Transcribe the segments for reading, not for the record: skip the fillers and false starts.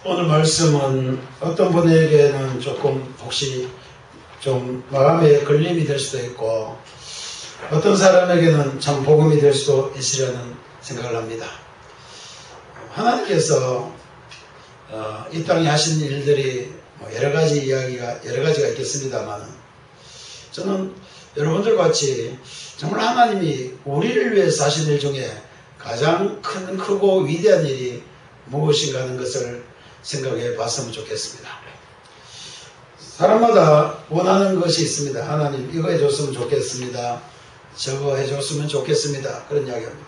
오늘 말씀은 어떤 분에게는 조금 혹시 좀 마음에 걸림이 될 수도 있고 어떤 사람에게는 참 복음이 될 수도 있으려는 생각을 합니다. 하나님께서 이 땅에 하신 일들이 여러 가지가 있겠습니다만 저는 여러분들 같이 정말 하나님이 우리를 위해서 하신 일 중에 가장 크고 위대한 일이 무엇인가 하는 것을 생각해 봤으면 좋겠습니다. 사람마다 원하는 것이 있습니다. 하나님 이거 해줬으면 좋겠습니다. 저거 해줬으면 좋겠습니다. 그런 이야기합니다.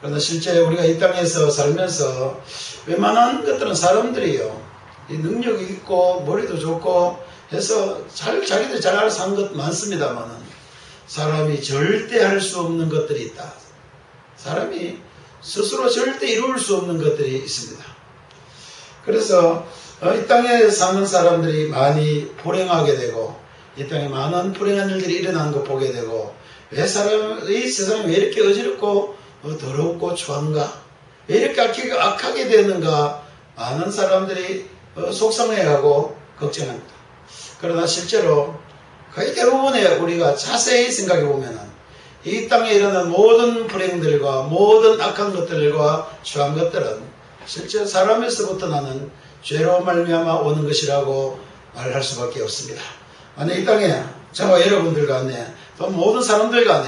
그러나 실제 우리가 이 땅에서 살면서 웬만한 것들은 사람들이요, 이 능력이 있고 머리도 좋고 해서 자기들이 잘 알아서 한 것 많습니다만 사람이 절대 할 수 없는 것들이 있다. 사람이 스스로 절대 이룰 수 없는 것들이 있습니다. 그래서 이 땅에 사는 사람들이 많이 불행하게 되고 이 땅에 많은 불행한 일들이 일어나는 거 보게 되고 이 세상이 왜 이렇게 어지럽고 더럽고 추한가, 왜 이렇게 악하게 되는가 많은 사람들이 속상해하고 걱정합니다. 그러나 실제로 거의 대부분의 우리가 자세히 생각해 보면 이 땅에 일어나는 모든 불행들과 모든 악한 것들과 추한 것들은 실제 사람에서부터 나는 죄로 말미암아 오는 것이라고 말할 수밖에 없습니다. 만약 이 땅에 저와 여러분들 간에 또 모든 사람들 간에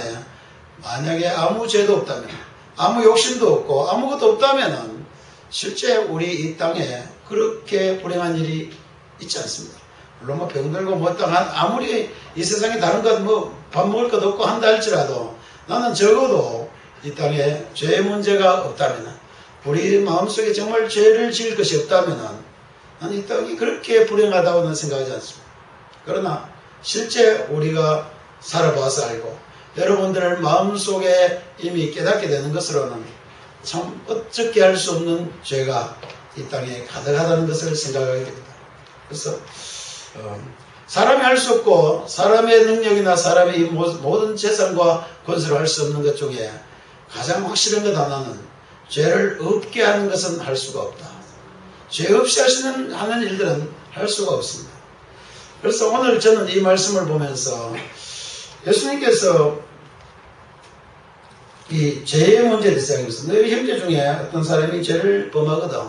만약에 아무 죄도 없다면, 아무 욕심도 없고 아무것도 없다면 실제 우리 이 땅에 그렇게 불행한 일이 있지 않습니다. 물론 뭐 병들고 아무리 이 세상에 다른 것 밥 먹을 것 없고 한다 할지라도 나는 적어도 이 땅에 죄 문제가 없다면, 우리 마음속에 정말 죄를 지을 것이 없다면 나는 이 땅이 그렇게 불행하다고는 생각하지 않습니다. 그러나 실제 우리가 살아봐서 알고 여러분들 마음속에 이미 깨닫게 되는 것으로는 참 어떻게 할 수 없는 죄가 이 땅에 가득하다는 것을 생각하게 됩니다. 그래서 사람이 할 수 없고 사람의 능력이나 사람의 모든 재산과 권세로 할 수 없는 것 중에 가장 확실한 것 하나는 죄를 없게 하는 것은 할 수가 없다. 죄 없이 하는 일들은 할 수가 없습니다. 그래서 오늘 저는 이 말씀을 보면서 예수님께서 이 죄의 문제에 대해서 이야기했습니다. 너희 형제 중에 어떤 사람이 죄를 범하거든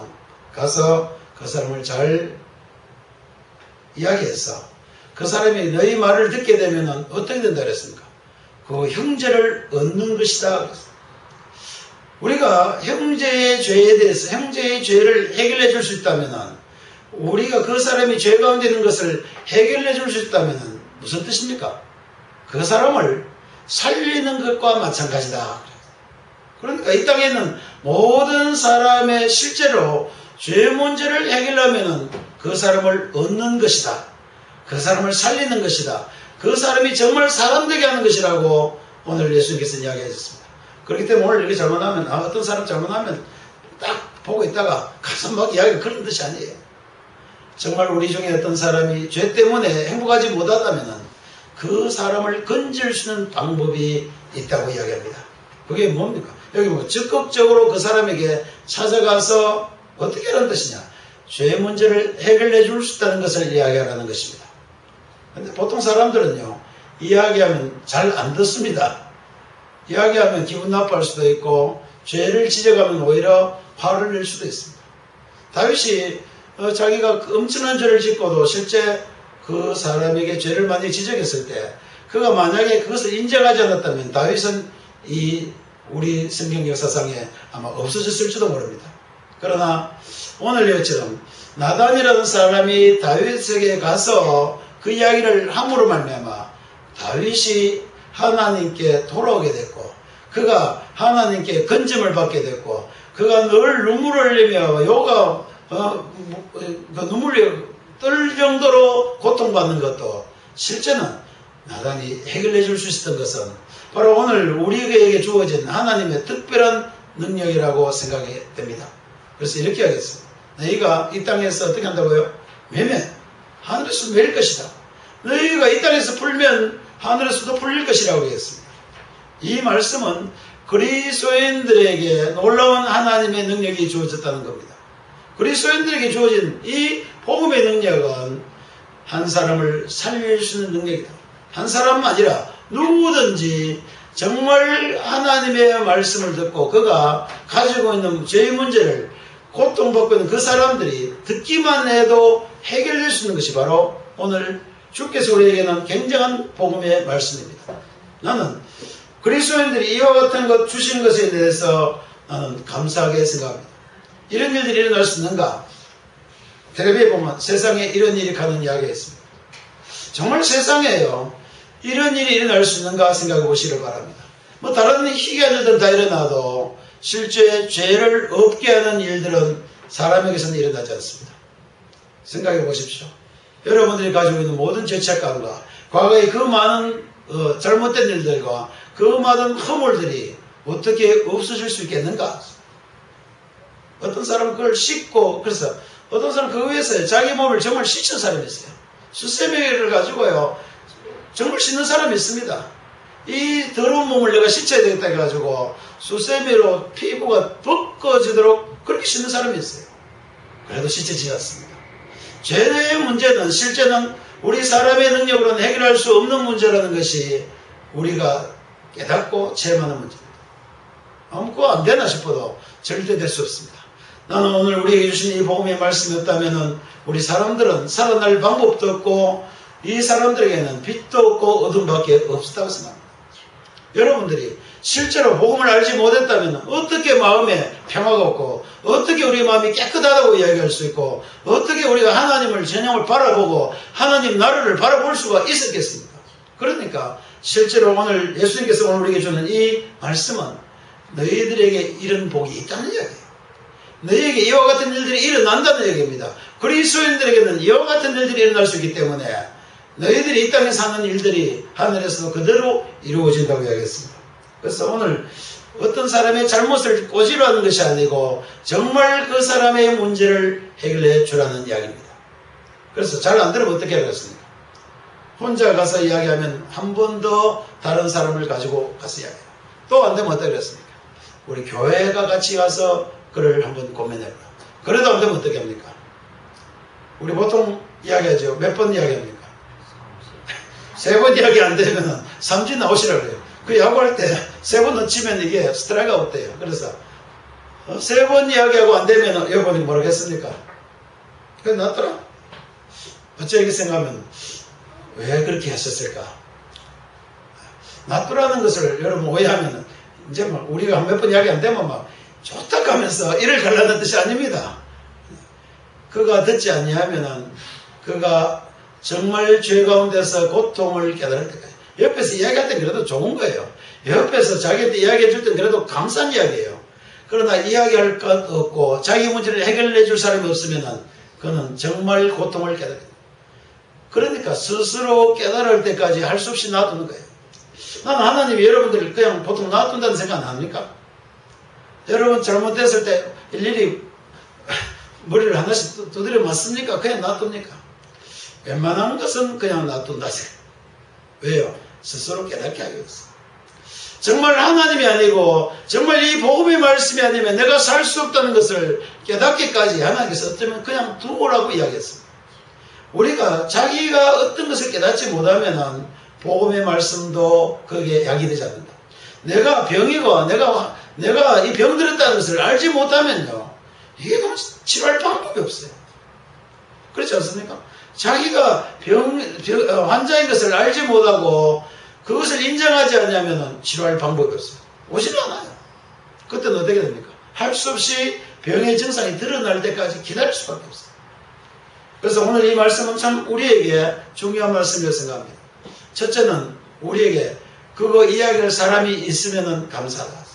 가서 그 사람을 잘 이야기해서 그 사람이 너희 말을 듣게 되면 어떻게 된다 그랬습니까? 그 형제를 얻는 것이다. 우리가 형제의 죄에 대해서 형제의 죄를 해결해 줄 수 있다면, 우리가 그 사람이 죄 가운데 있는 것을 해결해 줄 수 있다면 무슨 뜻입니까? 그 사람을 살리는 것과 마찬가지다. 그러니까 이 땅에는 모든 사람의 실제로 죄 문제를 해결하면 그 사람을 얻는 것이다. 그 사람을 살리는 것이다. 그 사람이 정말 사람 되게 하는 것이라고 오늘 예수님께서 이야기해 주셨습니다. 그렇기 때문에 오늘 이렇게 잘못하면, 어떤 사람 잘못하면 딱 보고 있다가 가서 막 이야기가 그런 뜻이 아니에요. 정말 우리 중에 어떤 사람이 죄 때문에 행복하지 못하다면 그 사람을 건질 수 있는 방법이 있다고 이야기합니다. 그게 뭡니까? 여기 적극적으로 그 사람에게 찾아가서 어떻게 하는 뜻이냐? 죄 문제를 해결해 줄 수 있다는 것을 이야기하라는 것입니다. 근데 보통 사람들은요, 이야기하면 잘 안 듣습니다. 이야기하면 기분 나빠할 수도 있고 죄를 지적하면 오히려 화를 낼 수도 있습니다. 다윗이 자기가 엄청난 죄를 짓고도 실제 그 사람에게 죄를 많이 지적했을 때 그가 만약에 그것을 인정하지 않았다면 다윗은 우리 성경 역사상에 아마 없어졌을지도 모릅니다. 그러나 오늘 이것처럼 나단이라는 사람이 다윗에게 가서 그 이야기를 함으로 말미암아 다윗이 하나님께 돌아오게 됐고 그가 하나님께 건짐을 받게 됐고 그가 늘 눈물을 흘리며 눈물이 떨 정도로 고통받는 것도 실제는 나단이 해결해 줄 수 있었던 것은 바로 오늘 우리에게 주어진 하나님의 특별한 능력이라고 생각이 됩니다. 그래서 이렇게 하겠습니다. 너희가 이 땅에서 어떻게 한다고요? 매매 하늘에서 매일 것이다. 너희가 이 땅에서 풀면 하늘에서도 풀릴 것이라고 하겠습니다. 이 말씀은 그리스도인들에게 놀라운 하나님의 능력이 주어졌다는 겁니다. 그리스도인들에게 주어진 이 복음의 능력은 한 사람을 살릴 수 있는 능력이다. 한 사람만 아니라 누구든지 정말 하나님의 말씀을 듣고 그가 가지고 있는 죄의 문제를 고통받고 있는 그 사람들이 듣기만 해도 해결될 수 있는 것이 바로 오늘 주께서 우리에게는 굉장한 복음의 말씀입니다. 나는 그리스도인들이 이와 같은 것 주시는 것에 대해서 나는 감사하게 생각합니다. 이런 일들이 일어날 수 있는가? 텔레비에 보면 세상에 이런 일이 가는 이야기가 있습니다. 정말 세상에요, 이런 일이 일어날 수 있는가 생각해 보시길 바랍니다. 뭐 다른 희귀한 일들은 다 일어나도 실제 죄를 없게 하는 일들은 사람에게서는 일어나지 않습니다. 생각해 보십시오. 여러분들이 가지고 있는 모든 죄책감과 과거의 그 많은 잘못된 일들과 그 많은 허물들이 어떻게 없어질 수 있겠는가? 어떤 사람은 그걸 씻고, 그래서 어떤 사람은 그 위해서 자기 몸을 정말 씻은 사람이 있어요. 수세미를 가지고요 정말 씻는 사람이 있습니다. 이 더러운 몸을 내가 씻어야 되겠다 해가지고 수세미로 피부가 벗겨지도록 그렇게 씻는 사람이 있어요. 그래도 씻어지지 않습니다. 죄의 문제는 실제는 우리 사람의 능력으로는 해결할 수 없는 문제라는 것이 우리가 깨닫고 체험하는 문제입니다. 아무것도 안 되나 싶어도 절대 될 수 없습니다. 나는 오늘 우리에게 주신 이 복음의 말씀이었다면 우리 사람들은 살아날 방법도 없고 이 사람들에게는 빛도 없고 어둠밖에 없었다고 생각합니다. 여러분들이 실제로 복음을 알지 못했다면 어떻게 마음에 평화가 없고 어떻게 우리 마음이 깨끗하다고 이야기할 수 있고 어떻게 우리가 하나님을 전형을 바라보고 하나님 나라를 바라볼 수가 있었겠습니까? 그러니까 실제로 오늘 예수님께서 오늘 우리에게 주는 이 말씀은 너희들에게 이런 복이 있다는 이야기예요. 너희에게 이와 같은 일들이 일어난다는 얘기입니다. 그리스도인들에게는 이와 같은 일들이 일어날 수 있기 때문에 너희들이 이 땅에 사는 일들이 하늘에서도 그대로 이루어진다고 이야기했습니다. 그래서 오늘 어떤 사람의 잘못을 꼬지라는 것이 아니고 정말 그 사람의 문제를 해결해 주라는 이야기입니다. 그래서 잘 안 들으면 어떻게 하겠습니까? 혼자 가서 이야기하면 한 번 더 다른 사람을 가지고 가서 이야기해요. 또 안 되면 어떻게 하겠습니까? 우리 교회가 같이 가서 그를 한번 고민해보라. 그래도 안 되면 어떻게 합니까? 우리 보통 이야기하죠. 몇 번 이야기합니까? 3번 이야기 안 되면 3주 나오시라고 그래요. 그 야구할 때 3번 놓치면 이게 스트라이크 아웃 돼요. 그래서 3번 이야기하고 안 되면 여러분이 뭐라고 했습니까? 그게 낫더라. 어째 이렇게 생각하면 왜 그렇게 했었을까? 낫더라는 것을 여러분 오해하면 이제 막 우리가 몇 번 이야기 안 되면 막 좋다 하면서 이를 갈라는 뜻이 아닙니다. 그가 듣지 아니하면은 그가 정말 죄 가운데서 고통을 깨달을 때까지 옆에서 이야기할 때 그래도 좋은 거예요. 옆에서 자기한테 이야기해 줄 땐 그래도 감사한 이야기예요. 그러나 이야기할 것 없고 자기 문제를 해결해 줄 사람이 없으면은 그는 정말 고통을 깨달아요. 그러니까 스스로 깨달을 때까지 할 수 없이 놔두는 거예요. 나는 하나님이 여러분들을 그냥 보통 놔둔다는 생각 안 합니까? 여러분 잘못됐을 때 일일이 머리를 하나씩 두드려 맞습니까? 그냥 놔둡니까? 웬만한 것은 그냥 놔둔다. 왜요? 스스로 깨닫게 하기 위해서. 정말 하나님이 아니고 정말 이 복음의 말씀이 아니면 내가 살 수 없다는 것을 깨닫기까지 하나님께서 어쩌면 그냥 두고라고 이야기했습니다. 우리가 자기가 어떤 것을 깨닫지 못하면 복음의 말씀도 거기에 약이 되지 않는다. 내가 병이고 내가 이 병들었다는 것을 알지 못하면요 이게 너무 치료할 방법이 없어요. 그렇지 않습니까? 자기가 환자인 것을 알지 못하고 그것을 인정하지 않으면 치료할 방법이 없어요. 오지를 않아요. 그때는 어떻게 됩니까? 할 수 없이 병의 증상이 드러날 때까지 기다릴 수밖에 없어요. 그래서 오늘 이 말씀은 참 우리에게 중요한 말씀이라고 생각합니다. 첫째는 우리에게 그거 이야기할 사람이 있으면 감사하다.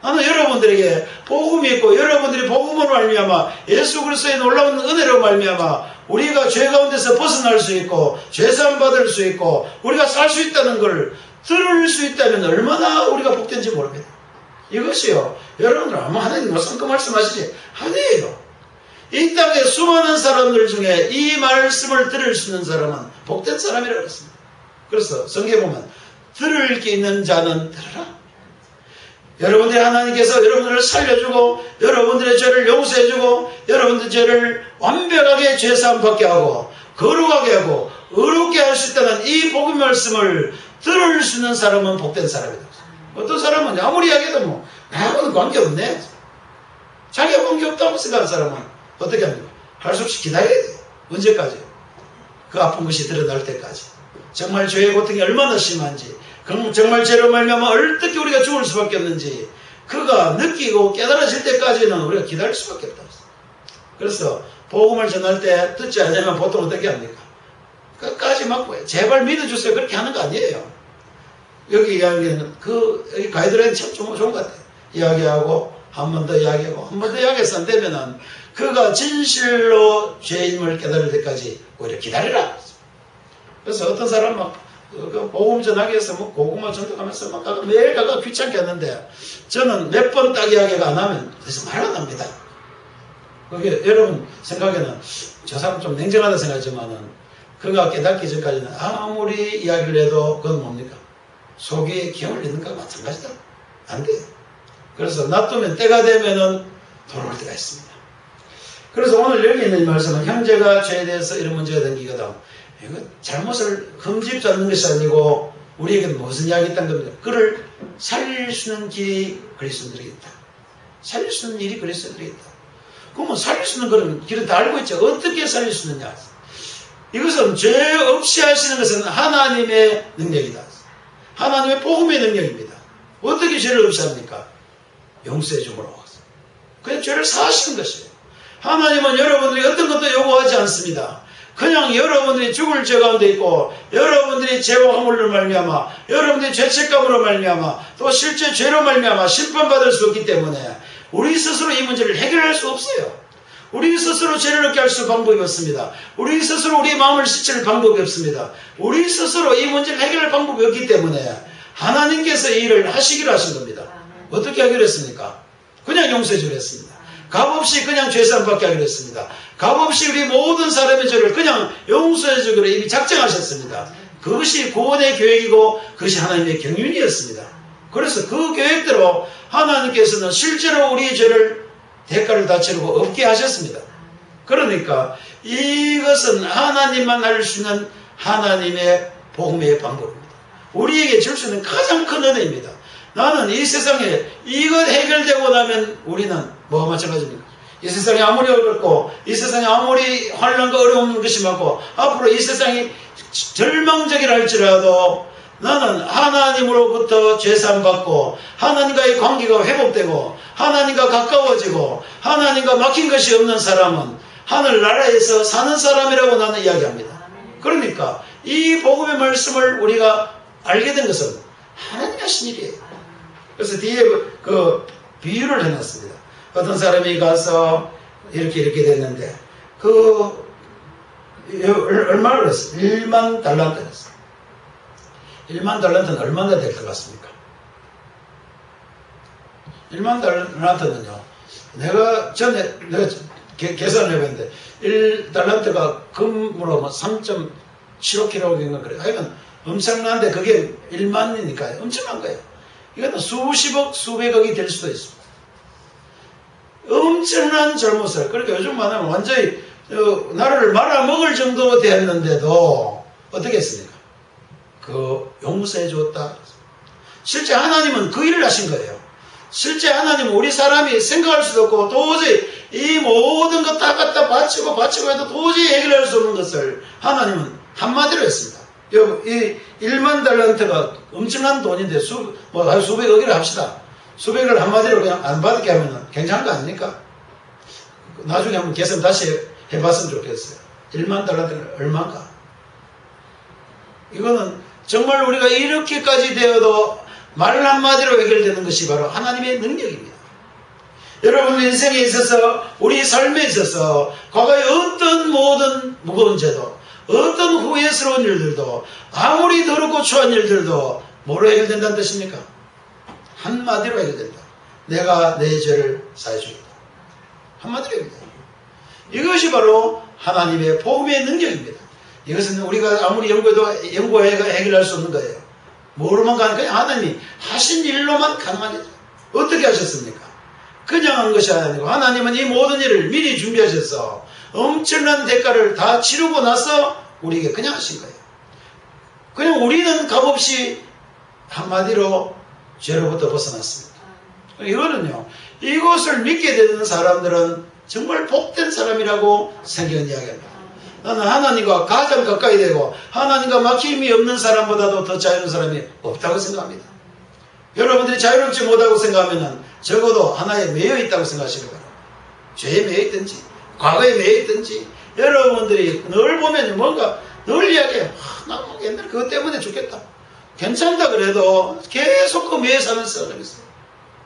나는 여러분들에게 복음이 있고 여러분들이 복음으로 말미암아 예수 그리스도의 놀라운 은혜로 말미암아 우리가 죄 가운데서 벗어날 수 있고 죄사함 받을 수 있고 우리가 살 수 있다는 걸 들을 수 있다면 얼마나 우리가 복된지 모릅니다. 이것이요 여러분들 아마 하나님 그 말씀하시지 아니에요. 이 땅에 수많은 사람들 중에 이 말씀을 들을 수 있는 사람은 복된 사람이라고 했습니다. 그래서 성경에 보면 들을 게 있는 자는 들으라. 여러분들이 하나님께서 여러분들을 살려주고 여러분들의 죄를 용서해주고 여러분들의 죄를 완벽하게 죄사함 받게 하고 거룩하게 하고 의롭게 할 수 있다는 이 복음 말씀을 들을 수 있는 사람은 복된 사람이다. 어떤 사람은 아무리 이야기해도 뭐 나하고는 관계없네. 자기가 관계없다고 생각하는 사람은 어떻게 합니까? 할 수 없이 기다려야 돼요. 언제까지? 그 아픈 것이 드러날 때까지. 정말 죄의 고통이 얼마나 심한지, 정말 죄로 말미암아 어떻게 우리가 죽을 수밖에 없는지 그가 느끼고 깨달아질 때까지는 우리가 기다릴 수밖에 없다. 그래서 복음을 전할 때 듣지 않으면 보통 어떻게 합니까? 끝까지 막고 제발 믿어주세요. 그렇게 하는 거 아니에요. 여기 이야기는 여기 가이드라인 참 좋은 것 같아요. 이야기하고 한 번 더 이야기하고 한 번 더 이야기해서 안 되면은 그가 진실로 죄임을 깨달을 때까지 오히려 기다리라. 그래서 어떤 사람 막 복음 전하기 위해서 뭐 고구마 전도하면서 막 매일 가가 귀찮게 했는데 저는 몇 번 딱 이야기가 안 하면 그래서 말 안 합니다. 그게 여러분 생각에는 저 사람 좀 냉정하다 생각하지만은 그가 깨닫기 전까지는 아무리 이야기를 해도 그건 뭡니까? 속에 기운을 잃는 것과 마찬가지다. 안 돼요. 그래서 놔두면 때가 되면은 돌아올 때가 있습니다. 그래서 오늘 여기 있는 이 말씀은 형제가 죄에 대해서 이런 문제가 생기거든. 이거 잘못을 흠집지 않는 것이 아니고 우리에게는 무슨 이야기 있다는 겁니다. 그를 살릴 수 있는 길이 그리스도인들에게 있다. 살릴 수 있는 일이 그리스도인들에게 있다. 그러면 살릴 수 있는 그런 길은 다 알고 있죠. 어떻게 살릴 수 있느냐. 이것은 죄 없이 하시는 것은 하나님의 능력이다. 하나님의 복음의 능력입니다. 어떻게 죄를 없이 합니까? 용서해 줌으로. 그냥 죄를 사하시는 것이에요. 하나님은 여러분들이 어떤 것도 요구하지 않습니다. 그냥 여러분들이 죽을 죄 가운데 있고 여러분들이 죄와 허물로 말미암아 여러분들이 죄책감으로 말미암아 또 실제 죄로 말미암아 심판받을 수 없기 때문에 우리 스스로 이 문제를 해결할 수 없어요. 우리 스스로 죄를 얻게 할 수 방법이 없습니다. 우리 스스로 우리 마음을 씻을 방법이 없습니다. 우리 스스로 이 문제를 해결할 방법이 없기 때문에 하나님께서 이 일을 하시기로 하신 겁니다. 어떻게 하기로 했습니까? 그냥 용서해 주기로 했습니다. 값없이 그냥 죄사함 받게 하기로 했습니다. 값없이 우리 모든 사람의 죄를 그냥 용서해 주기로 이미 작정하셨습니다. 그것이 구원의 계획이고 그것이 하나님의 경륜이었습니다. 그래서 그 계획대로 하나님께서는 실제로 우리의 죄를 대가를 다 치르고 없게 하셨습니다. 그러니까 이것은 하나님만 할 수 있는 하나님의 복음의 방법입니다. 우리에게 줄 수 있는 가장 큰 은혜입니다. 나는 이 세상에 이것 해결되고 나면 우리는 뭐가 마찬가지입니까? 이 세상이 아무리 어렵고 이 세상에 아무리 환난과 어려운 것이 많고 앞으로 이 세상이 절망적이라 할지라도 나는 하나님으로부터 죄사함 받고 하나님과의 관계가 회복되고 하나님과 가까워지고 하나님과 막힌 것이 없는 사람은 하늘나라에서 사는 사람이라고 나는 이야기합니다. 그러니까 이 복음의 말씀을 우리가 알게 된 것은 하나님이 하신 일이에요. 그래서 뒤에 그 비유를 해놨습니다. 어떤 사람이 가서 이렇게 됐는데 얼마를 했어요? 1만 달란트를 했어요. 1만 달란트는 얼마나 될 것 같습니까? 1만 달란트는요, 내가 계산을 해봤는데 1달란트가 금으로 3.75kg인가 그래요. 하여간 엄청난데 그게 1만이니까 엄청난 거예요. 이것도 수십억, 수백억이 될 수도 있습니다. 엄청난 잘못을, 그러니까 요즘 말하면 완전히 나라를 말아먹을 정도로 되었는데도 어떻게 했습니까? 용서해 주었다. 실제 하나님은 그 일을 하신 거예요. 실제 하나님은 우리 사람이 생각할 수도 없고 도저히 이 모든 것 다 갖다 바치고 해도 도저히 해결할 수 없는 것을 하나님은 한마디로 했습니다. 이 1만 달란트가 엄청난 돈인데 수백억이라 합시다. 수백을 한마디로 그냥 안 받게 하면 괜찮은 거 아닙니까? 나중에 한번 계산 다시 해봤으면 좋겠어요. 1만 달란트는 얼마인가? 이거는 정말 우리가 이렇게까지 되어도 말 한마디로 해결되는 것이 바로 하나님의 능력입니다. 여러분 인생에 있어서 우리 삶에 있어서 과거의 어떤 모든 무거운 죄도 어떤 후회스러운 일들도 아무리 더럽고 추한 일들도 뭐로 해결된다는 뜻입니까? 한마디로 해결된다. 내가 내 죄를 사해주겠다. 한마디로 해결된다. 이것이 바로 하나님의 복음의 능력입니다. 이것은 우리가 아무리 연구해가 해결할 수 없는 거예요. 뭐로만 가는, 그냥 하나님이 하신 일로만 가능한 거죠. 어떻게 하셨습니까? 그냥 한 것이 아니고 하나님은 이 모든 일을 미리 준비하셔서 엄청난 대가를 다 치르고 나서 우리에게 그냥 하신 거예요. 그냥 우리는 값없이 한마디로 죄로부터 벗어났습니다. 이거는요, 이것을 믿게 되는 사람들은 정말 복된 사람이라고 성경은 이야기합니다. 나는 하나님과 가장 가까이 되고 하나님과 막힘이 없는 사람보다도 더 자유로운 사람이 없다고 생각합니다. 여러분들이 자유롭지 못하고 생각하면 적어도 하나에 매여 있다고 생각하시기 바랍니다. 죄에 매여 있든지 과거에 매여 있든지 여러분들이 늘 보면 뭔가 늘 이야기해요. 나 옛날에 그것 때문에 죽겠다. 괜찮다 그래도 계속 그 매여 사는 사람이 있어요.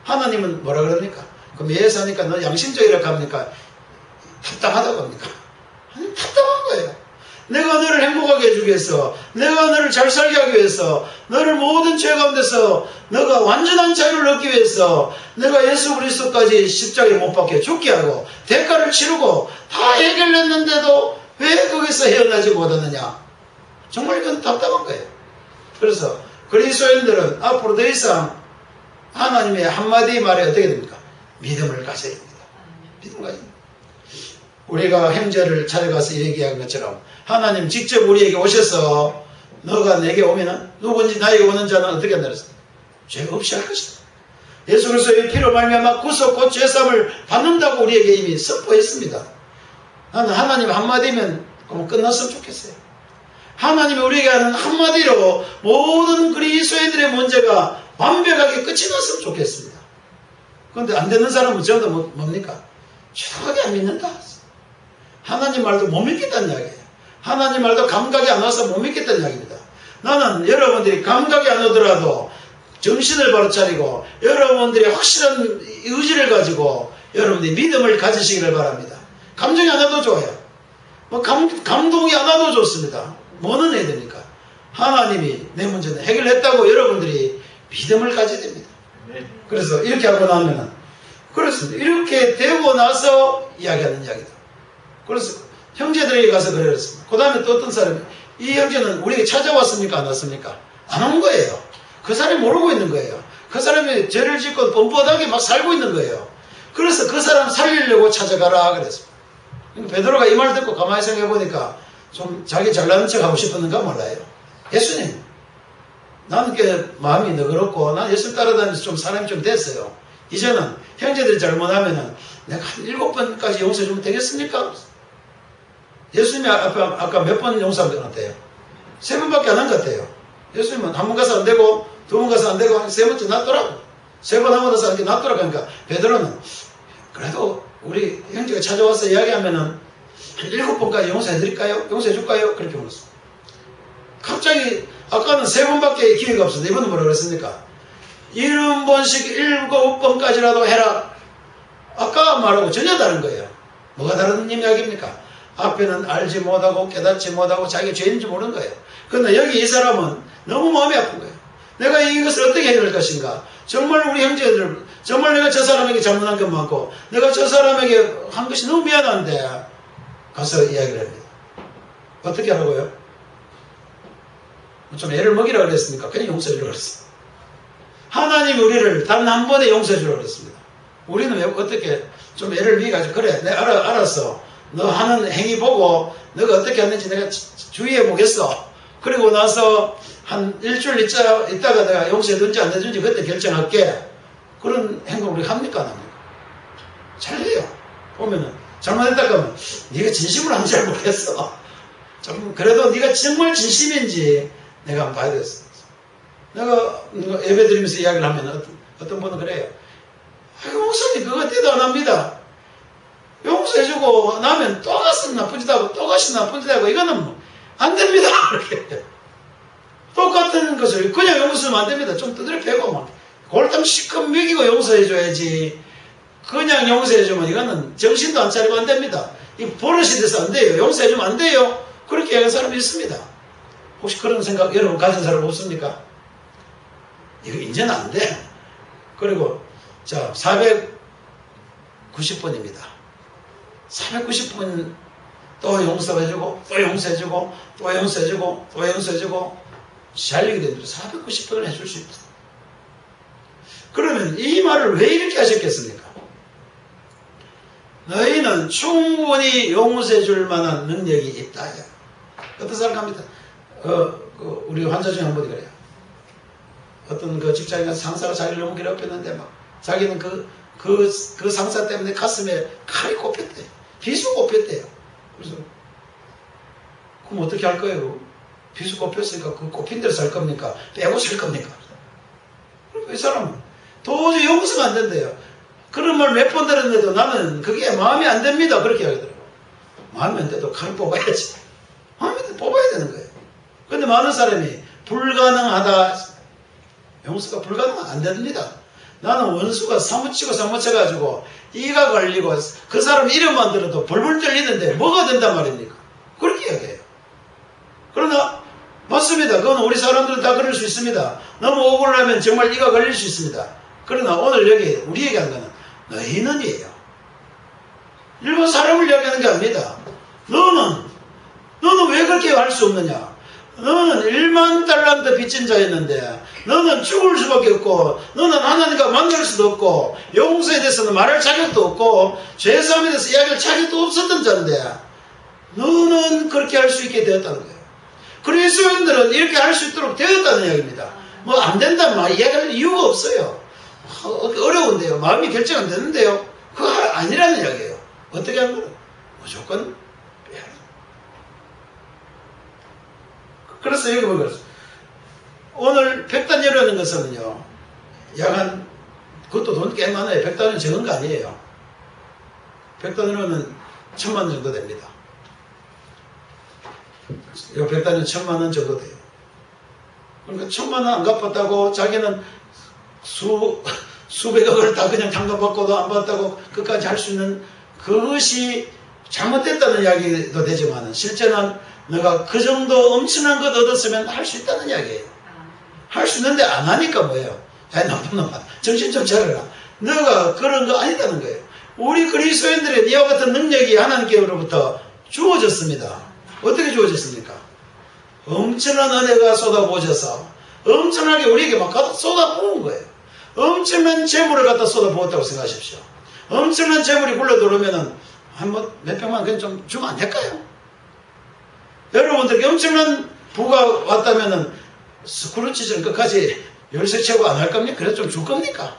하나님은 뭐라 그럽니까? 그 매여 사니까 너 양심적이라고 합니까? 답답하다고 합니까? 아니, 답답한 거예요. 내가 너를 행복하게 해주기 위해서, 내가 너를 잘 살게 하기 위해서, 너를 모든 죄 가운데서 너가 완전한 자유를 얻기 위해서 내가 예수 그리스도까지 십자가에 못 박혀 죽게 하고 대가를 치르고 다 해결했는데도 왜 거기서 헤어나지 못하느냐? 정말 이건 답답한 거예요. 그래서 그리스도인들은 앞으로 더 이상 하나님의 한마디 말에 어떻게 됩니까? 믿음을 가져야 됩니다. 믿음 가져야 됩니다. 우리가 형제를 찾아가서 얘기한 것처럼 하나님 직접 우리에게 오셔서 너가 내게 오면은 누군지 나에게 오는 자는 어떻게 한다 그랬습니까? 죄 없이 할 것이다. 예수 그리스도의 피로 말미암아 구속 곧 죄사함을 받는다고 우리에게 이미 선포했습니다. 나는 하나님 한마디면 끝났으면 좋겠어요. 하나님이 우리에게 하는 한마디로 모든 그리스도인들의 문제가 완벽하게 끝이 났으면 좋겠습니다. 그런데 안 되는 사람은 전부 뭡니까? 정확하게 안 믿는다. 하나님 말도 못 믿겠다는 이야기예요. 하나님 말도 감각이 안 와서 못 믿겠다는 이야기입니다. 나는 여러분들이 감각이 안 오더라도 정신을 바로 차리고 여러분들이 확실한 의지를 가지고 여러분들이 믿음을 가지시기를 바랍니다. 감정이 안 와도 좋아요. 감동이 안 와도 좋습니다. 뭐는 해야 됩니까? 하나님이 내 문제는 해결했다고 여러분들이 믿음을 가져야 됩니다. 그래서 이렇게 하고 나면은 그렇습니다. 이렇게 되고 나서 이야기하는 이야기다. 그래서 형제들에게 가서 그랬습니다. 그 다음에 또 어떤 사람이 이 형제는 우리에게 찾아왔습니까? 안 왔습니까? 안 온 거예요. 그 사람이 모르고 있는 거예요. 그 사람이 죄를 짓고 뻔뻔하게 막 살고 있는 거예요. 그래서 그 사람 살리려고 찾아가라 그랬습니다. 그러니까 베드로가 이 말 듣고 가만히 생각해 보니까 좀 자기 잘나는 척 하고 싶었는가 몰라요. 예수님, 나는 꽤 마음이 너그럽고 난 예수 따라다니면서 좀 사람이 좀 됐어요. 이제는 형제들이 잘못하면은 내가 한 7번까지 용서해 주면 되겠습니까? 예수님이 아까 몇 번 용서한 것 같아요? 3번밖에 안 한 것 같아요. 예수님은 한 번 가서 안 되고 2번 가서 안 되고 3번째 낫더라고. 3번 하고 나서 이렇게 낫더라고. 그러니까 베드로는 그래도 우리 형제가 찾아와서 이야기하면은 한 7번까지 용서해 드릴까요? 용서해 줄까요? 그렇게 물었어. 갑자기 아까는 3번밖에 기회가 없었는데 이번은 뭐라 그랬습니까? 70번씩 7번까지라도 해라. 아까 말하고 전혀 다른 거예요. 뭐가 다른 이야기입니까? 앞에는 알지 못하고 깨닫지 못하고 자기가 죄인지 모르는 거예요. 그런데 여기 이 사람은 너무 마음이 아픈 거예요. 내가 이것을 어떻게 해결할 것인가? 정말 우리 형제들, 정말 내가 저 사람에게 잘못한 것 많고 내가 저 사람에게 한 것이 너무 미안한데 가서 이야기를 합니다. 어떻게 하라고요? 좀 애를 먹이라고 그랬습니까? 그냥 용서해 주라고 그랬어요. 하나님 우리를 단 한 번에 용서해 주라고 그랬습니다. 우리는 어떻게 좀 애를 미가지고 그래 내가 알았어. 너 하는 행위 보고 너가 어떻게 하는지 내가 주의해 보겠어. 그리고 나서 한 일주일 있다가 내가 용서해준지 안 해준지 그때 결정할게. 그런 행동 우리가 합니까 안 합니까? 잘 해요. 보면은 잘못했다고 하면 네가 진심으로 하는지 잘 모르겠어. 좀 그래도 네가 정말 진심인지 내가 한번 봐야 되겠어. 내가 예배 드리면서 이야기를 하면 어떤 분은 그래요. 아이고 목사님 그거 때도 안 합니다. 용서해주고 나면 또 갔으면 나쁜 짓 하고 또 갔으면 나쁜 짓 하고 이거는 뭐 안 됩니다. 이렇게 똑같은 것을 그냥 용서하면 안 됩니다. 좀 두드려 패고 막 골탕 시컷 먹이고 용서해줘야지. 그냥 용서해주면 이거는 정신도 안 차리고 안 됩니다. 이 버릇이 돼서 안 돼요. 용서해주면 안 돼요. 그렇게 얘기하는 사람이 있습니다. 혹시 그런 생각 여러분 가진 사람 없습니까? 이거 이제는 안 돼. 그리고 자 490번입니다. 490번 또 용서해주고 또 용서해주고 또 용서해주고 또 용서해주고 잘 얘기 됩니다. 490번을 해줄 수 있다. 그러면 이 말을 왜 이렇게 하셨겠습니까? 너희는 충분히 용서해 줄 만한 능력이 있다. 어떤 생각합니다? 우리 환자 중에 한 분이 그래요. 어떤 그 직장인 상사가 자기를 너무 괴롭혔는데 막 자기는 그 상사 때문에 가슴에 칼이 꼽혔대요. 비수 꼽혔대요. 그래서 그럼 어떻게 할 거예요? 비수 꼽혔으니까 그 꼽힌 대로 살 겁니까? 빼고 살 겁니까? 이 사람은 도저히 용서가 안 된대요. 그런 말 몇 번 들었는데도 나는 그게 마음에 안 듭니다. 그렇게 하더라고요. 마음에 안 돼도 칼 뽑아야지. 마음에 안 돼도 뽑아야 되는 거예요. 근데 많은 사람이 불가능하다. 용서가 불가능하면 안 됩니다. 나는 원수가 사무치고 사무쳐가지고 이가 걸리고 그 사람 이름만 들어도 벌벌 떨리는데 뭐가 된단 말입니까? 그렇게 이야기해요. 그러나 맞습니다. 그건 우리 사람들은 다 그럴 수 있습니다. 너무 억울하면 정말 이가 걸릴 수 있습니다. 그러나 오늘 여기 우리 얘기하는 거는 너희는 이에요. 일반 사람을 이야기하는 게 아닙니다. 너는 왜 그렇게 할 수 없느냐? 너는 1만 달란트 빚진 자였는데 너는 죽을 수밖에 없고 너는 하나님과 만날 수도 없고 용서에 대해서는 말할 자격도 없고 죄사함에 대해서 이야기할 자격도 없었던 자인데 너는 그렇게 할 수 있게 되었다는 거예요. 그리스도인들은 이렇게 할 수 있도록 되었다는 이야기입니다. 뭐 안 된다는 말 이야기할 이유가 없어요. 어려운데요. 마음이 결정 안 되는데요. 그거 아니라는 이야기예요. 어떻게 하는 거예요? 무조건 빼야 해요. 그래서 여기 보면 오늘 백단위로라는 것은요. 약간 그것도 돈 꽤 많아요. 백단위는 적은 거 아니에요. 백단위로는 1000만 정도 됩니다. 이 백단위는 1000만 원 정도 돼요. 그러니까 1000만 원 안 갚았다고 자기는 수백억을 다 그냥탕감받고도 안 받았다고 끝까지 할 수 있는 그것이 잘못됐다는 이야기도 되지만 실제는 내가 그 정도 엄청난 것 얻었으면 할 수 있다는 이야기예요. 할 수 있는데 안 하니까 뭐예요? 야 나쁜 놈아 정신 좀 차려라. 너가 그런 거 아니다는 거예요. 우리 그리스도인들의 이와 같은 능력이 하나님께로부터 주어졌습니다. 어떻게 주어졌습니까? 엄청난 은혜가 쏟아부어져서 엄청나게 우리에게 막 쏟아부은 거예요. 엄청난 재물을 갖다 쏟아부었다고 생각하십시오. 엄청난 재물이 굴러들어오면은 몇 평만 그냥 좀 주면 안 될까요? 여러분들께 엄청난 부가 왔다면은 스크루치처럼 끝까지 열쇠 채고 안 할 겁니까? 그래서 좀 줄 겁니까?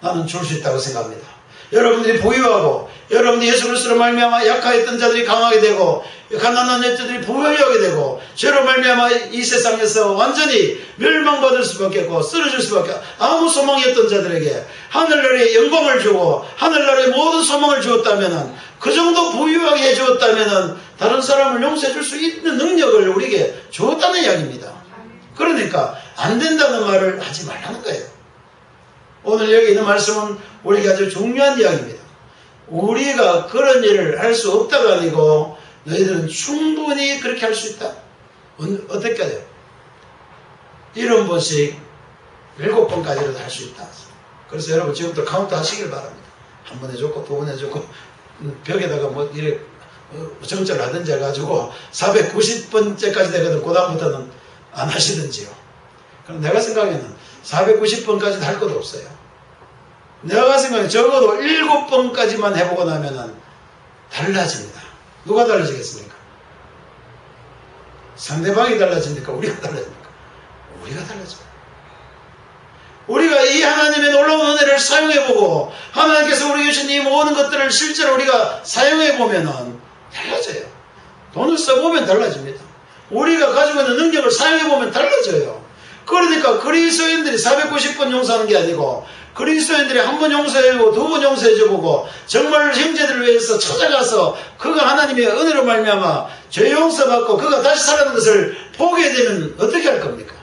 나는 줄 수 있다고 생각합니다. 여러분들이 보유하고 여러분들이 예수 그리스도로 말미암아 약하였던 자들이 강하게 되고 가난한 자들이 부유하게 되고 죄로 말미암아 이 세상에서 완전히 멸망받을 수밖에 없고 쓰러질 수밖에 아무 소망이 없던 자들에게 하늘나라의 영광을 주고 하늘나라의 모든 소망을 주었다면 그 정도 부유하게 해주었다면 다른 사람을 용서해 줄 수 있는 능력을 우리에게 주었다는 이야기입니다. 그러니까 안 된다는 말을 하지 말라는 거예요. 오늘 여기 있는 말씀은 우리에게 아주 중요한 이야기입니다. 우리가 그런 일을 할 수 없다가 아니고 너희들은 충분히 그렇게 할 수 있다. 어떻게 해야 돼요? 70번씩 7번까지라도 할 수 있다. 그래서 여러분 지금부터 카운트 하시길 바랍니다. 한 번 해줬고 두 번 해줬고 벽에다가 뭐 이래 정절 하든지 해가지고 490번째까지 되거든. 그 다음부터는 안 하시든지요. 그럼 내가 생각에는 490번까지는 할 것도 없어요. 내가 생각에 적어도 7번까지만 해보고 나면은 달라집니다. 누가 달라지겠습니까? 상대방이 달라집니까? 우리가 달라집니까? 우리가 달라집니다. 우리가 이 하나님의 놀라운 은혜를 사용해보고 하나님께서 우리에게 주신 이 모든 것들을 실제로 우리가 사용해보면은 달라져요. 돈을 써보면 달라집니다. 우리가 가지고 있는 능력을 사용해보면 달라져요. 그러니까 그리스도인들이 490번 용서하는 게 아니고 그리스도인들이 한 번 용서해주고 두 번 용서해줘보고 정말 형제들을 위해서 찾아가서 그가 하나님의 은혜로 말미암아 죄 용서받고 그가 다시 살아나는 것을 보게 되면 어떻게 할 겁니까?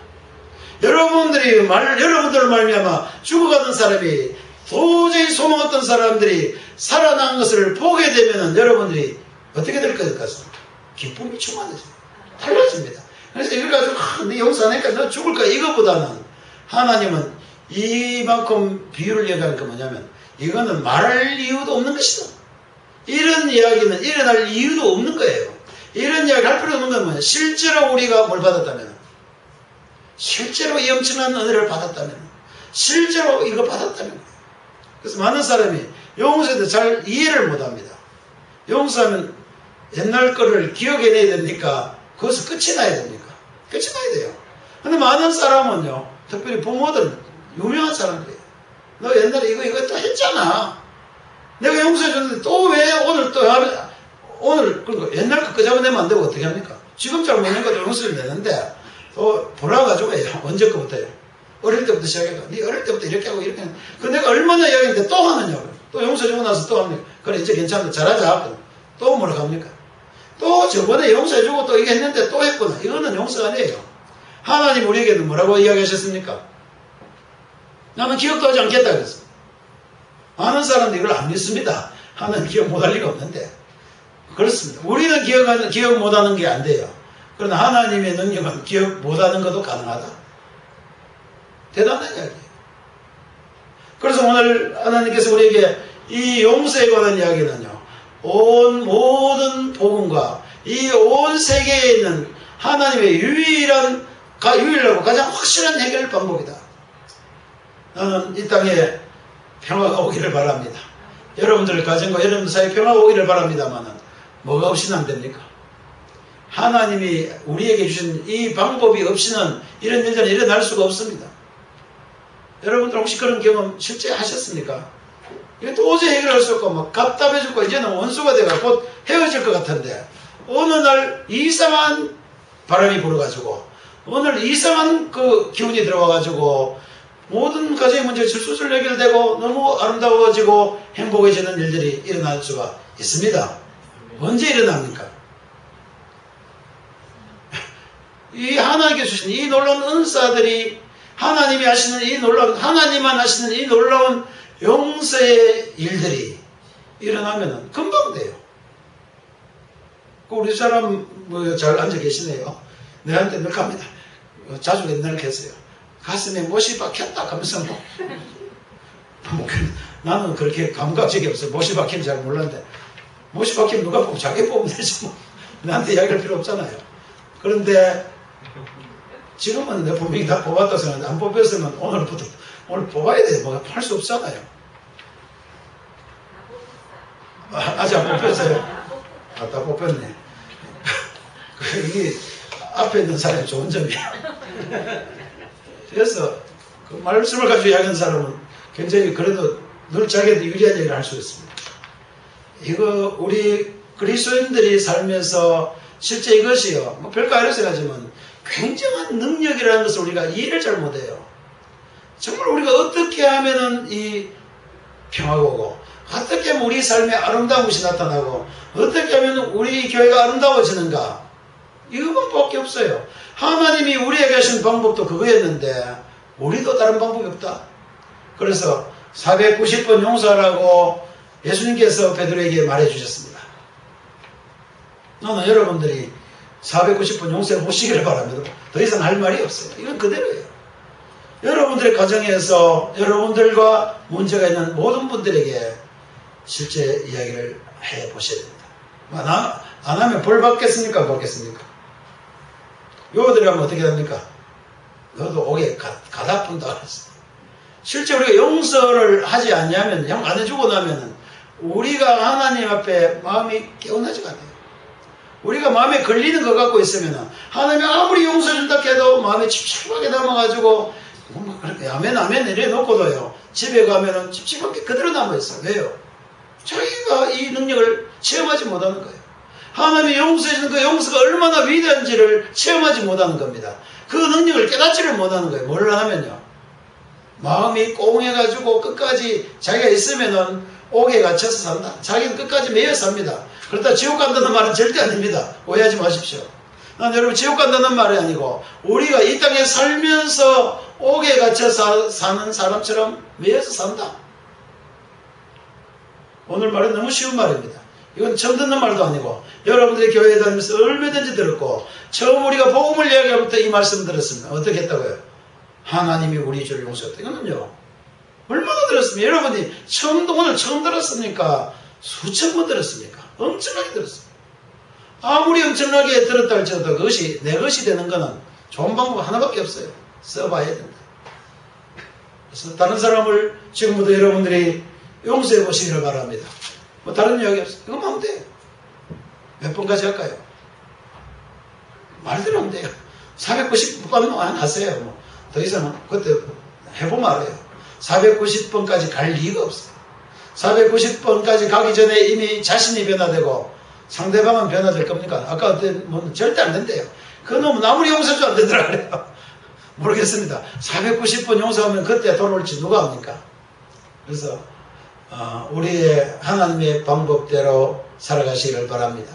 여러분들을 말미암아 죽어가는 사람이 도저히 소망 없던 사람들이 살아난 것을 보게 되면 여러분들이 어떻게 될 것 같습니까? 기쁨이 충만해져요. 달라집니다. 그래서 이걸 가지고 네 용서 안 하니까 너 죽을 거야 이것보다는 하나님은 이만큼 비유를 얘기하는 게 뭐냐면 이거는 말할 이유도 없는 것이다. 이런 이야기는 일어날 이유도 없는 거예요. 이런 이야기 할 필요 없는 건 뭐냐? 실제로 우리가 뭘 받았다면 실제로 이 엄청난 은혜를 받았다면 실제로 이거 받았다는 거예요. 그래서 많은 사람이 용서에 대해 잘 이해를 못합니다. 용서하면 옛날 거를 기억해내야 됩니까? 거기서 끝이 나야 됩니까? 끝이 나야 돼요. 근데 많은 사람은요, 특별히 부모들, 유명한 사람들이에요. 너 옛날에 이거 또 했잖아. 내가 용서해줬는데 또 왜 오늘 또 하면, 오늘, 그러니까 옛날 거 끄잡아내면 안 되고 어떻게 합니까? 지금 잘못된 것도 용서를 내는데 또 몰아가지고 해요. 언제 거부터요? 어릴 때부터 시작해서 네 어릴 때부터 이렇게 하고 이렇게 하는. 그 내가 얼마나 이야기했는데 또 하느냐고. 또 용서해주고 나서 또 합니까? 그래 이제 괜찮다. 잘하자. 또 뭐라 합니까? 또 저번에 용서해주고 또 이게 했는데 또 했구나. 이거는 용서가 아니에요. 하나님 우리에게는 뭐라고 이야기하셨습니까? 나는 기억도 하지 않겠다 그랬어. 많은 사람들이 이걸 안 믿습니다. 하나님 기억 못할 리가 없는데. 그렇습니다. 우리는 기억 못하는 게 안 돼요. 그러나 하나님의 능력은 기억 못하는 것도 가능하다. 대단한 이야기예요. 그래서 오늘 하나님께서 우리에게 이 용서에 관한 이야기는요, 모든 복음과 이 온 세계에 있는 하나님의 유일하고 가장 확실한 해결 방법이다. 나는 이 땅에 평화가 오기를 바랍니다. 여러분들 가정과 여러분들 사이에 평화가 오기를 바랍니다만은 뭐가 없이는 안 됩니까? 하나님이 우리에게 주신 이 방법이 없이는 이런 일들은 일어날 수가 없습니다. 여러분들 혹시 그런 경험 실제 하셨습니까? 이게 도저히 해결할 수 없고 막 답답해 죽고 이제는 원수가 돼가 곧 헤어질 것 같은데 어느 날 이상한 바람이 불어가지고 오늘 이상한 그 기운이 들어와가지고 모든 가정의 문제가 술술 해결되고 너무 아름다워지고 행복해지는 일들이 일어날 수가 있습니다. 언제 일어납니까? 이 하나님께 주신 이 놀라운 은사들이 하나님이 하시는 이 놀라운 하나님만 하시는 이 놀라운 용서의 일들이 일어나면은 금방 돼요. 우리 사람 뭐 잘 앉아 계시네요. 내한테 늘 갑니다. 자주 옛날에 했어요. 가슴에 못이 박혔다 하면서 나는 그렇게 감각적이 없어요. 못이 박히면 잘 몰랐는데 못이 박히면 누가 뽑고 자기 뽑으면 되지 뭐. 나한테 이야기할 필요 없잖아요. 그런데 지금은 내 분명히 다 뽑았다 생각하는데 안 뽑혔으면 오늘 뽑아야 돼요. 뭐 할 수 없잖아요. 아직 안 뽑혔어요. 아, 다 뽑혔네. 이게 앞에 있는 사람이 좋은 점이야. 그래서 그 말씀을 가지고 이야기하는 사람은 굉장히 그래도 늘 자기한테 유리한 얘기를 할 수 있습니다. 이거 우리 그리스도인들이 살면서 실제 이것이요. 뭐 별거 아니라 생각하지만 굉장한 능력이라는 것을 우리가 이해를 잘 못해요. 정말 우리가 어떻게 하면은 이 평화가 오고 어떻게 하면 우리 삶에 아름다운 것이 나타나고 어떻게 하면 우리 교회가 아름다워지는가 이것밖에 없어요. 하나님이 우리에게 하신 방법도 그거였는데 우리도 다른 방법이 없다. 그래서 490번 용서하라고 예수님께서 베드로에게 말해주셨습니다. 나는 여러분들이 490번 용서해 보시기를 바랍니다. 더 이상 할 말이 없어요. 이건 그대로예요. 여러분들의 가정에서 여러분들과 문제가 있는 모든 분들에게 실제 이야기를 해 보셔야 됩니다. 안 하면 벌 받겠습니까? 안 받겠습니까? 요들이 하면 어떻게 됩니까? 너도 옥에 가다푼다 그랬어요. 실제 우리가 용서를 하지 않냐면, 안 해주고 나면은 우리가 하나님 앞에 마음이 깨어나지가 않아요. 우리가 마음에 걸리는 것 갖고 있으면 하나님이 아무리 용서해준다 해도 마음에 찝찝하게 남아가지고 그렇게 아멘 이래 놓고도요 집에 가면은 찝찝한 게 그대로 남아있어요. 왜요? 자기가 이 능력을 체험하지 못하는 거예요. 하나님이 용서해주는 그 용서가 얼마나 위대한지를 체험하지 못하는 겁니다. 그 능력을 깨닫지를 못하는 거예요. 뭘 하면요 마음이 꽁해가지고 끝까지 자기가 있으면은 옥에 갇혀서 산다. 자기는 끝까지 매여 삽니다. 그렇다 지옥 간다는 말은 절대 아닙니다. 오해하지 마십시오. 난 여러분 지옥 간다는 말이 아니고 우리가 이 땅에 살면서 옥에 갇혀서 사는 사람처럼 매여서 산다. 오늘 말은 너무 쉬운 말입니다. 이건 처음 듣는 말도 아니고 여러분들이 교회에 다니면서 얼마든지 들었고 처음 우리가 복음을 이야기할 때 이 말씀 들었습니다. 어떻게 했다고요? 하나님이 우리 죄를 용서했다. 이거는요 얼마나 들었습니까? 여러분이 오늘 처음 들었습니까? 수천 번 들었습니까? 엄청나게 들었습니다. 아무리 엄청나게 들었다 할지라도 그것이 내 것이 되는 것은 좋은 방법 하나밖에 없어요. 써봐야 된다. 그래서 다른 사람을 지금부터 여러분들이 용서해 보시기를 바랍니다. 뭐 다른 이야기 없어요. 이거만 하면 돼요. 몇 번까지 할까요? 말대로 하면 돼요. 490번만 하세요. 뭐. 더 이상은 그때 해보면 알아요. 490번까지 갈 리가 없어요. 490번까지 가기 전에 이미 자신이 변화되고 상대방은 변화될 겁니까? 아까 뭐 절대 안 된대요. 그 놈은 아무리 용서해도 안 되더라 그래요. 모르겠습니다. 490번 용서하면 그때 돌아올지 누가 합니까? 그래서 우리의 하나님의 방법대로 살아가시기를 바랍니다.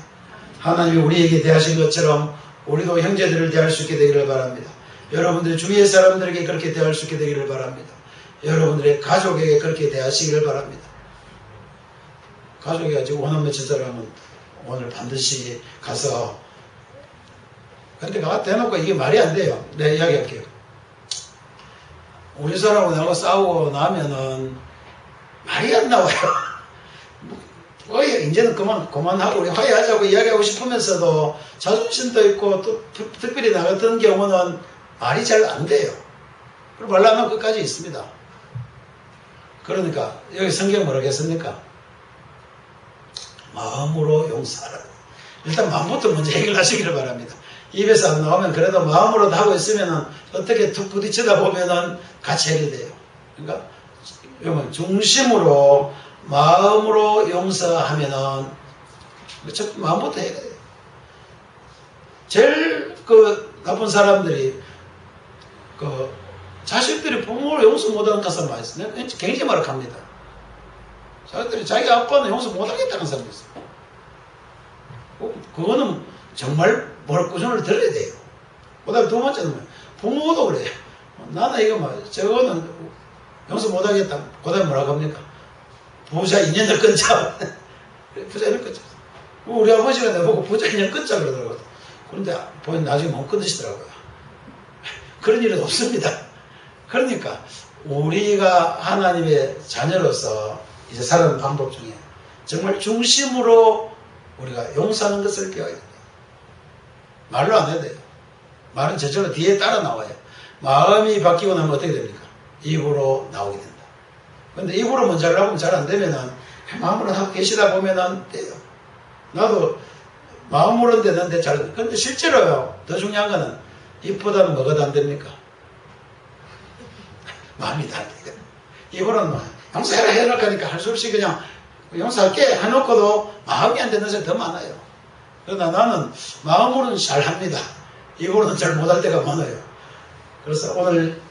하나님이 우리에게 대하신 것처럼 우리도 형제들을 대할 수 있게 되기를 바랍니다. 여러분들의 주위의 사람들에게 그렇게 대할 수 있게 되기를 바랍니다. 여러분들의 가족에게 그렇게 대하시기를 바랍니다. 가족이 아직 원한 맺힌 사람은 오늘 반드시 가서 근데 대놓고 이게 말이 안 돼요. 내가 이야기할게요. 우리 사람하고 내가 싸우고 나면은 말이 안 나와요. 이제는 그만하고 우리 화해하자고 이야기하고 싶으면서도 자존심도 있고 또 특별히 나 같은 경우는 말이 잘 안 돼요. 그리고 말라면 끝까지 있습니다. 그러니까 여기 성경 뭐라고 했습니까? 마음으로 용서하라. 일단 마음부터 먼저 해결하시기를 바랍니다. 입에서 안 나오면 그래도 마음으로 하고 있으면은 어떻게 툭 부딪히다 보면은 같이 해결돼요. 그러니까 중심으로 마음으로 용서하면은 마음부터 해야 돼요. 제일 나쁜 사람들이 자식들이 부모를 용서 못하는 사람 많이 있어요. 굉장히 말합니다. 자식들이 자기 아빠는 용서 못하겠다는 사람이 있어요. 그거는 정말 꾸준히 들어야 돼요. 그 다음에 두 번째는 부모도 그래요. 나는 이거 저거는 용서 못하겠다. 그 다음에 뭐라고 합니까? 부자 인연을 끊자. 부자 인연을 끊자. 우리 아버지가 내보고 부자 인연 끊자 그러더라고요. 그런데 나중에 못 끊으시더라고요. 그런 일은 없습니다. 그러니까 우리가 하나님의 자녀로서 이제 살아가는 방법 중에 정말 중심으로 우리가 용서하는 것을 배워야 돼요. 말로 안 해야 돼요. 말은 저절로 뒤에 따라 나와요. 마음이 바뀌고 나면 어떻게 됩니까? 입으로 나오게 된다. 근데 입으로 먼저 하려고 하면 잘 안 되면은 마음으로 하고 계시다 보면은 돼요. 나도 마음으로는 되는데 잘 돼. 근데 실제로요, 더 중요한 거는 입보다는 뭐가 더 안 됩니까? 마음이 다 안 돼요. 입으로는 용서해라 해라 하니까 할 수 없이 그냥 용서할게 해놓고도 마음이 안 되는 사람이 더 많아요. 그러나 나는 마음으로는 잘 합니다. 입으로는 잘 못할 때가 많아요. 그래서 오늘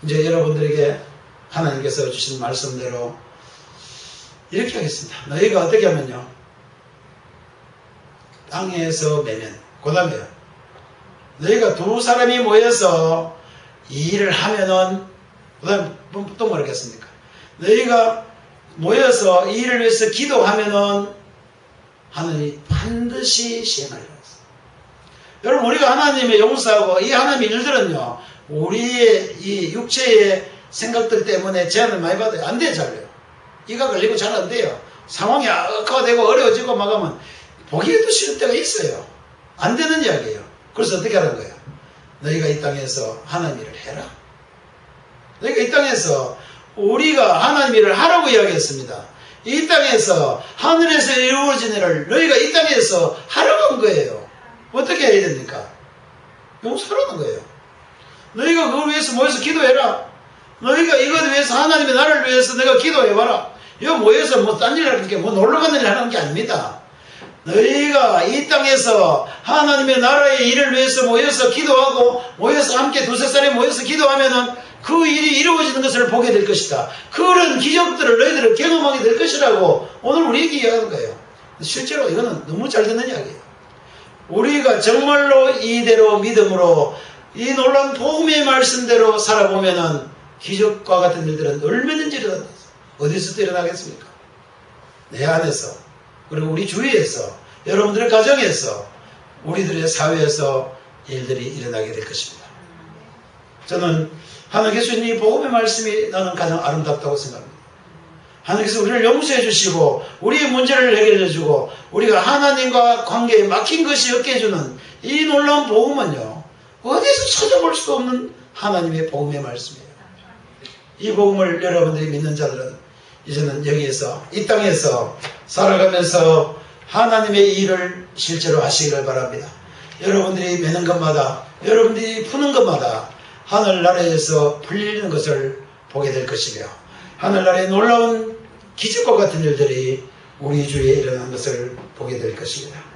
이제 여러분들에게 하나님께서 주신 말씀대로 이렇게 하겠습니다. 너희가 어떻게 하면요, 땅에서 매면, 그 다음에요, 너희가 두 사람이 모여서 이 일을 하면은, 그 다음에 또 뭐라겠습니까? 너희가 모여서 이 일을 위해서 기도하면은 하나님이 반드시 시행하리라 했어요. 여러분, 우리가 하나님의 용서하고 이 하나님의 일들은요, 우리의 이 육체의 생각들 때문에 제한을 많이 받아요. 안 돼요, 잘요. 이가 걸리고 잘 안 돼요. 상황이 악화되고 어려워지고 막 하면 보기에도 싫을 때가 있어요. 안 되는 이야기예요. 그래서 어떻게 하는 거예요? 너희가 이 땅에서 하나님 일을 해라. 너희가 이 땅에서 우리가 하나님 일을 하라고 이야기했습니다. 이 땅에서 하늘에서 이루어진 일을 너희가 이 땅에서 하라고 한 거예요. 어떻게 해야 됩니까? 용서하라는 거예요. 너희가 그걸 위해서 모여서 기도해라. 너희가 이것 위해서 하나님의 나라를 위해서 내가 기도해봐라. 이거 모여서 뭐 딴 일을 하는 게 뭐 놀러가는 일을 하는 게 아닙니다. 너희가 이 땅에서 하나님의 나라의 일을 위해서 모여서 기도하고 모여서 함께 두세 사람이 모여서 기도하면은 그 일이 이루어지는 것을 보게 될 것이다. 그런 기적들을 너희들은 경험하게 될 것이라고 오늘 우리에게 이야기하는 거예요. 실제로 이거는 너무 잘 되는 이야기예요. 우리가 정말로 이대로 믿음으로 이 놀라운 복음의 말씀대로 살아보면은 기적과 같은 일들은 얼마든지 일어난다. 어디서 일어나겠습니까? 내 안에서, 그리고 우리 주위에서, 여러분들의 가정에서, 우리들의 사회에서 일들이 일어나게 될 것입니다. 저는 하나님께서 주신 이 복음의 말씀이 나는 가장 아름답다고 생각합니다. 하나님께서 우리를 용서해 주시고 우리의 문제를 해결해 주고 우리가 하나님과 관계에 막힌 것이 없게 해주는 이 놀라운 복음은요, 어디서 찾아볼 수도 없는 하나님의 복음의 말씀이에요. 이 복음을 여러분들이 믿는 자들은 이제는 여기에서 이 땅에서 살아가면서 하나님의 일을 실제로 하시기를 바랍니다. 여러분들이 매는 것마다 여러분들이 푸는 것마다 하늘나라에서 풀리는 것을 보게 될 것이며 하늘나라의 놀라운 기적과 같은 일들이 우리 주위에 일어난 것을 보게 될 것입니다.